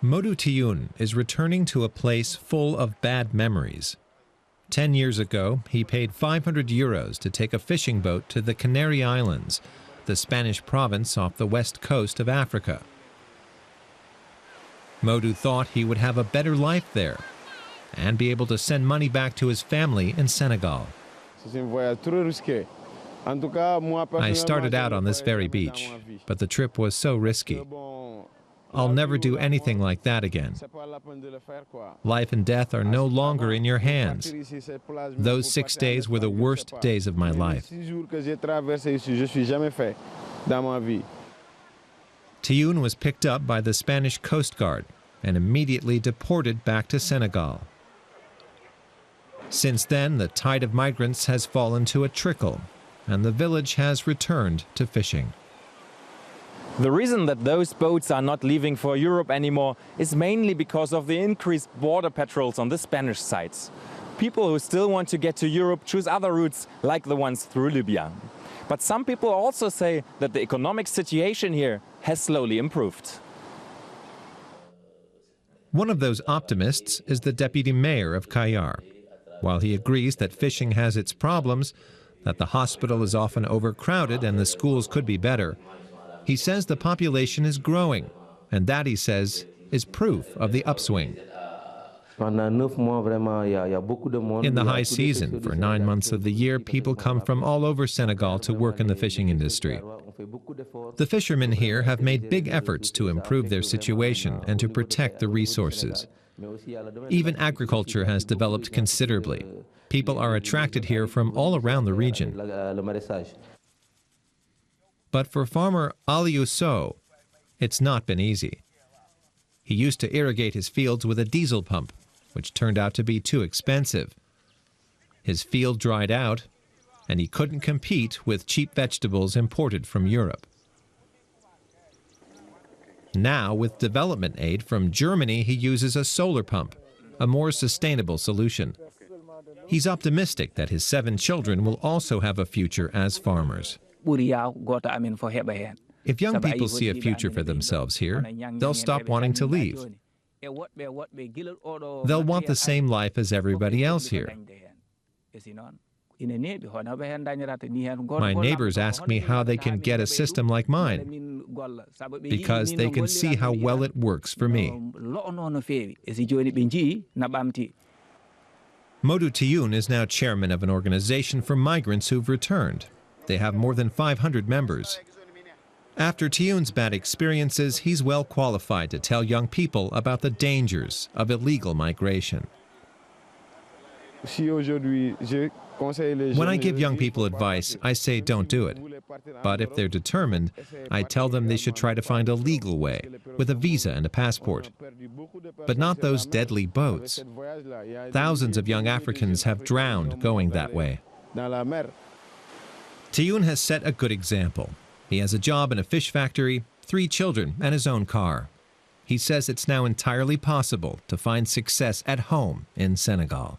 Modou Tioun is returning to a place full of bad memories. 10 years ago, he paid €500 to take a fishing boat to the Canary Islands, the Spanish province off the west coast of Africa. Modou thought he would have a better life there and be able to send money back to his family in Senegal. I started out on this very beach, but the trip was so risky. I'll never do anything like that again. Life and death are no longer in your hands. Those 6 days were the worst days of my life. Tioun was picked up by the Spanish Coast Guard and immediately deported back to Senegal. Since then, the tide of migrants has fallen to a trickle, and the village has returned to fishing. The reason that those boats are not leaving for Europe anymore is mainly because of the increased border patrols on the Spanish sides. People who still want to get to Europe choose other routes, like the ones through Libya. But some people also say that the economic situation here has slowly improved. One of those optimists is the deputy mayor of Cayar. While he agrees that fishing has its problems, that the hospital is often overcrowded and the schools could be better, he says the population is growing, and that, he says, is proof of the upswing. In the high season, for 9 months of the year, people come from all over Senegal to work in the fishing industry. The fishermen here have made big efforts to improve their situation and to protect the resources. Even agriculture has developed considerably. People are attracted here from all around the region. But for farmer Aliou Sow, it's not been easy. He used to irrigate his fields with a diesel pump, which turned out to be too expensive. His field dried out, and he couldn't compete with cheap vegetables imported from Europe. Now, with development aid from Germany, he uses a solar pump, a more sustainable solution. He's optimistic that his 7 children will also have a future as farmers. If young people see a future for themselves here, they'll stop wanting to leave. They'll want the same life as everybody else here. My neighbors ask me how they can get a system like mine, because they can see how well it works for me. Modou Tioun is now chairman of an organization for migrants who've returned. They have more than 500 members. After Tioun's bad experiences, he's well qualified to tell young people about the dangers of illegal migration. When I give young people advice, I say don't do it. But if they're determined, I tell them they should try to find a legal way, with a visa and a passport. But not those deadly boats. Thousands of young Africans have drowned going that way. Tioun has set a good example. He has a job in a fish factory, 3 children, and his own car. He says it's now entirely possible to find success at home in Senegal.